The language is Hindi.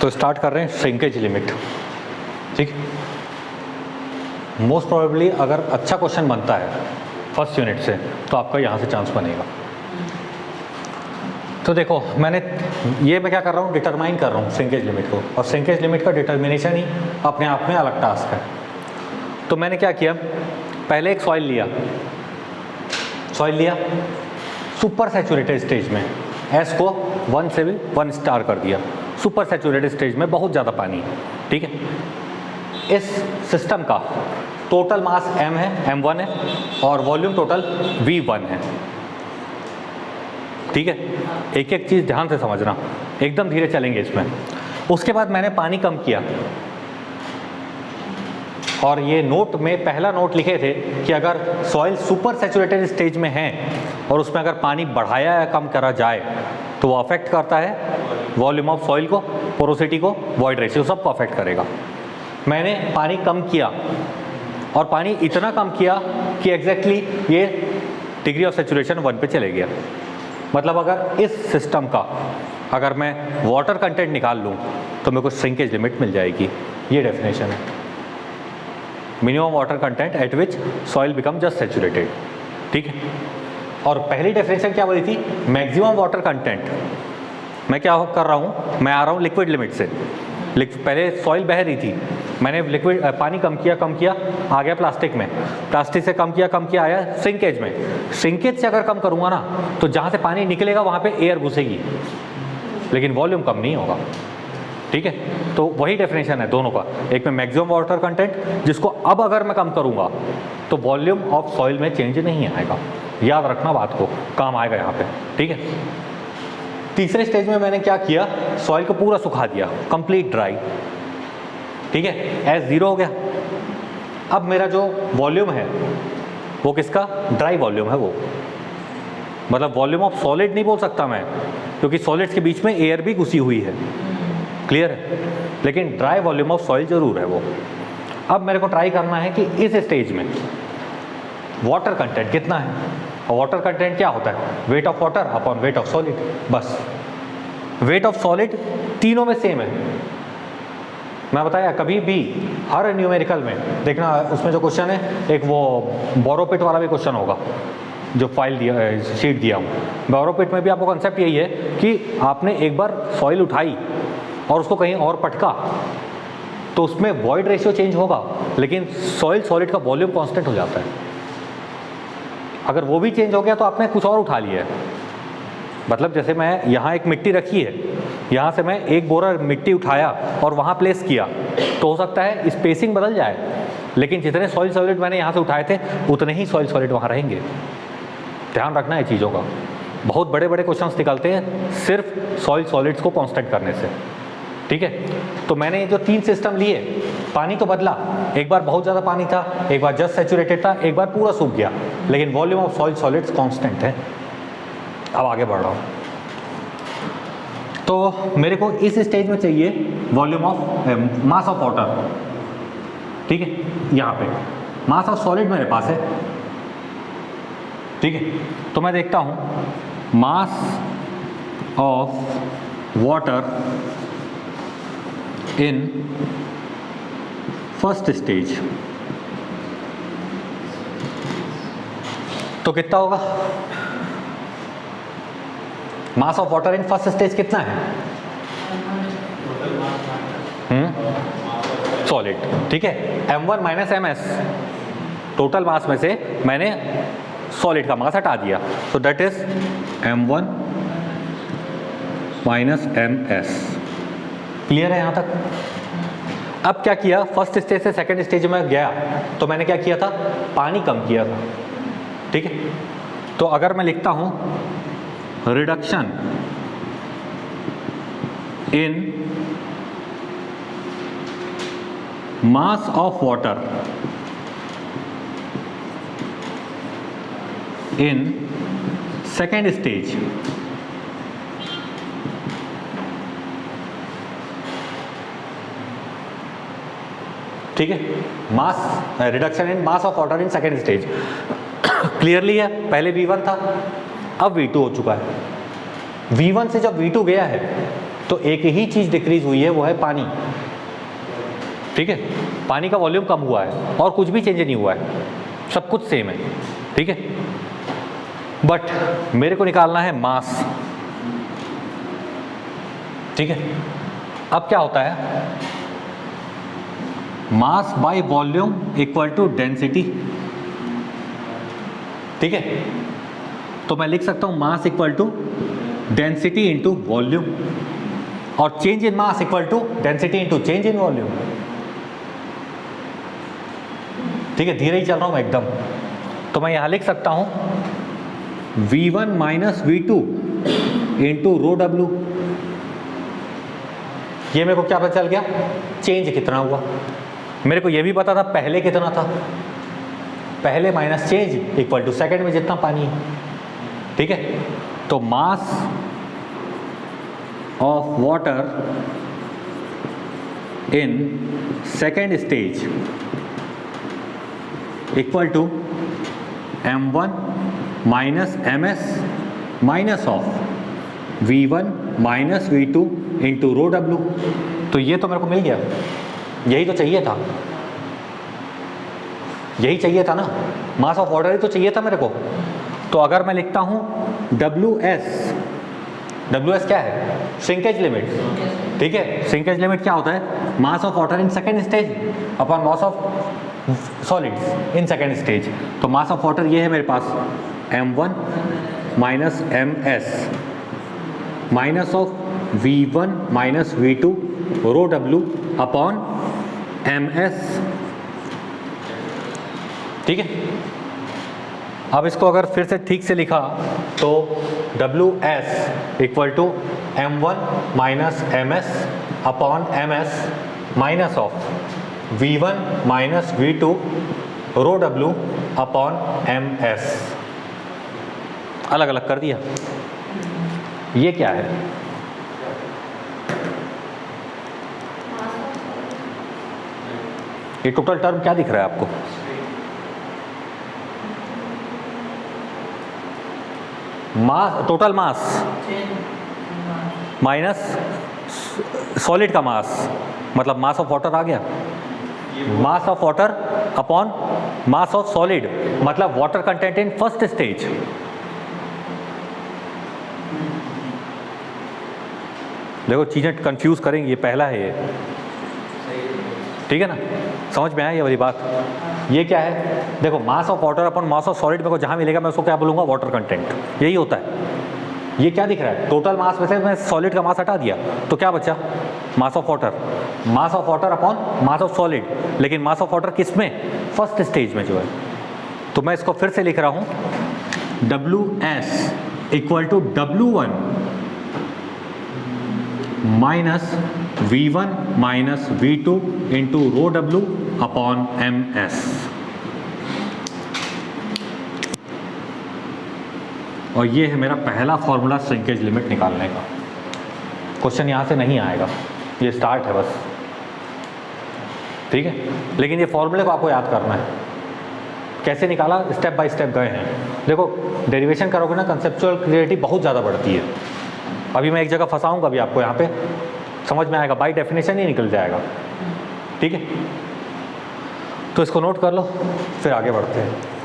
तो स्टार्ट कर रहे हैं श्रिंकेज लिमिट। ठीक, मोस्ट प्रोबेबली अगर अच्छा क्वेश्चन बनता है फर्स्ट यूनिट से तो आपका यहाँ से चांस बनेगा। तो देखो मैं क्या कर रहा हूँ, डिटरमाइन कर रहा हूँ श्रिंकेज लिमिट को, और श्रिंकेज लिमिट का डिटर्मिनेशन ही अपने आप में अलग टास्क है। तो मैंने क्या किया, पहले एक सॉइल लिया सुपर सैचुरेटेड स्टेज में, एस को 1 से भी 1 स्टार कर दिया। सुपर सैचुरेटेड स्टेज में बहुत ज़्यादा पानी है। ठीक है, इस सिस्टम का टोटल मास m है, m1 है, और वॉल्यूम टोटल v1 है। ठीक है, एक एक चीज़ ध्यान से समझना, एकदम धीरे चलेंगे इसमें। उसके बाद मैंने पानी कम किया, और ये नोट में पहला नोट लिखे थे कि अगर सॉइल सुपर सैचुरेटेड स्टेज में है और उसमें अगर पानी बढ़ाया या कम करा जाए तो वो अफेक्ट करता है वॉल्यूम ऑफ सॉइल को, पोरोसिटी को, वॉइड रेशियो, सबको अफेक्ट करेगा। मैंने पानी कम किया, और पानी इतना कम किया कि एग्जैक्टली ये डिग्री ऑफ सैचुरेशन 1 पे चले गया। मतलब अगर इस सिस्टम का अगर मैं वाटर कंटेंट निकाल लूँ तो मेरे को श्रिंकेज लिमिट मिल जाएगी। ये डेफिनेशन है, मिनिमम वाटर कंटेंट एट विच सॉइल बिकम जस्ट सैचुरेटेड। ठीक है, और पहली डेफिनेशन क्या बोली थी, मैक्सिमम वाटर कंटेंट। मैं क्या कर रहा हूँ, मैं आ रहा हूँ लिक्विड लिमिट से। पहले सॉइल बह रही थी, मैंने लिक्विड पानी कम किया, आ गया प्लास्टिक में, प्लास्टिक से कम किया आया श्रिंकेज में। श्रिंकेज से अगर कम करूँगा ना तो जहाँ से पानी निकलेगा वहाँ पे एयर घुसेगी, लेकिन वॉल्यूम कम नहीं होगा। ठीक है, तो वही डेफिनेशन है दोनों का, एक में मैक्सिमम वाटर कंटेंट, जिसको अब अगर मैं कम करूँगा तो वॉल्यूम ऑफ सॉइल में चेंज नहीं आएगा। याद रखना बात को, काम आएगा यहाँ पे। ठीक है, तीसरे स्टेज में मैंने क्या किया, सॉइल को पूरा सुखा दिया, कंप्लीट ड्राई। ठीक है, एस 0 हो गया। अब मेरा जो वॉल्यूम है वो किसका, ड्राई वॉल्यूम है वो, मतलब वॉल्यूम ऑफ सॉलिड नहीं बोल सकता मैं, क्योंकि सॉलिड्स के बीच में एयर भी घुसी हुई है। क्लियर है, लेकिन ड्राई वॉल्यूम ऑफ सॉइल जरूर है वो। अब मेरे को ट्राई करना है कि इस स्टेज में वाटर कंटेंट कितना है, और वाटर कंटेंट क्या होता है, weight of water upon weight of solid. बस वेट ऑफ सॉलिड तीनों में सेम है। मैं बताया कभी भी हर न्यूमेरिकल में देखना, उसमें जो क्वेश्चन है, एक वो बोरोपिट वाला भी क्वेश्चन होगा जो फाइल दिया, शीट दिया हूँ। बोरोपिट में भी आपको कंसेप्ट यही है कि आपने एक बार सॉइल उठाई और उसको कहीं और पटका तो उसमें वॉइड रेशियो चेंज होगा, लेकिन सॉइल सॉलिड का वॉल्यूम कांस्टेंट हो जाता है। अगर वो भी चेंज हो गया तो आपने कुछ और उठा लिया है। मतलब जैसे मैं यहाँ एक मिट्टी रखी है, यहाँ से मैं एक बोरा मिट्टी उठाया और वहाँ प्लेस किया, तो हो सकता है स्पेसिंग बदल जाए, लेकिन जितने सॉइल सॉलिड मैंने यहाँ से उठाए थे उतने ही सॉइल सॉलिड वहाँ रहेंगे। ध्यान रखना है चीज़ों का। बहुत बड़े बड़े क्वेश्चंस निकलते हैं सिर्फ सॉइल सॉलिड्स को कांस्टेंट करने से। ठीक है, तो मैंने जो 3 सिस्टम लिए, पानी तो बदला, एक बार बहुत ज़्यादा पानी था, एक बार जस्ट सैचुरेटेड था, एक बार पूरा सूख गया, लेकिन volume of soil solids constant है। अब आगे बढ़ रहा हूँ, तो मेरे को इस स्टेज में चाहिए volume of mass of water. ठीक है, यहाँ पे मास ऑफ सॉलिड मेरे पास है। ठीक है, तो मैं देखता हूँ मास of water in first stage, तो कितना होगा, मास of water in first stage कितना है, सॉलिड। ठीक है, m1 minus ms, total mass में से मैंने सॉलिड का मास हटा दिया, तो that is m1 minus ms। Clear है यहाँ तक। अब क्या किया, फर्स्ट स्टेज से सेकंड स्टेज में गया तो मैंने क्या किया था, पानी कम किया था। ठीक है, तो अगर मैं लिखता हूँ reduction in mass of water in second stage, ठीक है, mass reduction in mass of water in second stage clearly है। पहले V1 था, अब V2 हो चुका है। V1 से जब V2 गया है तो एक ही चीज़ डिक्रीज हुई है, वो है पानी। ठीक है, पानी का वॉल्यूम कम हुआ है और कुछ भी चेंज नहीं हुआ है, सब कुछ सेम है। ठीक है, बट मेरे को निकालना है मास। ठीक है, अब क्या होता है, mass by volume equal to density. ठीक है, तो मैं लिख सकता हूं mass equal to density into volume, और change in mass equal to density into change in volume. ठीक है, धीरे ही चल रहा हूं मैं एकदम। तो मैं यहां लिख सकता हूं V1 minus V2 into rho W. ये मेरे को क्या पता चल गया, चेंज कितना हुआ। मेरे को ये भी पता था पहले कितना था, पहले minus change equal to second में जितना पानी है। ठीक है, तो mass of water in second stage equal to m1 minus ms minus of v1 minus v2 into rho W. तो ये तो मेरे को मिल गया, यही तो चाहिए था, यही चाहिए था ना, मास ऑफ वाटर ही तो चाहिए था मेरे को। तो अगर मैं लिखता हूँ WS, WS क्या है, श्रिंकेज लिमिट। ठीक है, श्रिंकेज लिमिट क्या होता है, mass of water in second stage upon mass of solids in second stage. तो मास ऑफ वाटर ये है मेरे पास m1 minus ms minus of v1 minus v2 rho w upon ms। ठीक है, अब इसको अगर फिर से ठीक से लिखा तो WS equal to m1 minus ms upon ms minus of v1 minus v2 rho w upon ms। अलग अलग कर दिया। ये क्या है, ये टोटल टर्म क्या दिख रहा है आपको, mass, total mass minus solid का मास, मतलब मास ऑफ वाटर आ गया, mass of water upon mass of solid, मतलब water content in first stage. देखो चीज़ें कंफ्यूज करेंगी, ये पहला है ये। ठीक है ना, समझ में आया ये वाली बात। ये क्या है, देखो मास of water upon mass of solid मेरे को जहाँ मिलेगा मैं उसको क्या बोलूँगा, वाटर कंटेंट, यही होता है। ये क्या दिख रहा है, टोटल मास में से मैं सॉलिड का मास हटा दिया तो क्या बचा, मास of water, mass of water upon mass of solid. लेकिन मास ऑफ वाटर किस में, फर्स्ट स्टेज में जो है। तो मैं इसको फिर से लिख रहा हूँ WS equal to W1 minus V1 minus V2 into rho W upon MS। और ये है मेरा पहला फॉर्मूला श्रिंकेज लिमिट निकालने का। क्वेश्चन यहाँ से नहीं आएगा, ये स्टार्ट है बस। ठीक है, लेकिन ये फॉर्मूले को आपको याद करना है। कैसे निकाला, स्टेप बाय स्टेप गए हैं। देखो डेरिवेशन करोगे ना, कंसेप्चुअल क्लियरिटी बहुत ज़्यादा बढ़ती है। अभी मैं एक जगह फंसाऊंगा, अभी आपको यहाँ पे समझ में आएगा, बाय डेफिनेशन ही निकल जाएगा। ठीक है, तो इसको नोट कर लो, फिर आगे बढ़ते हैं।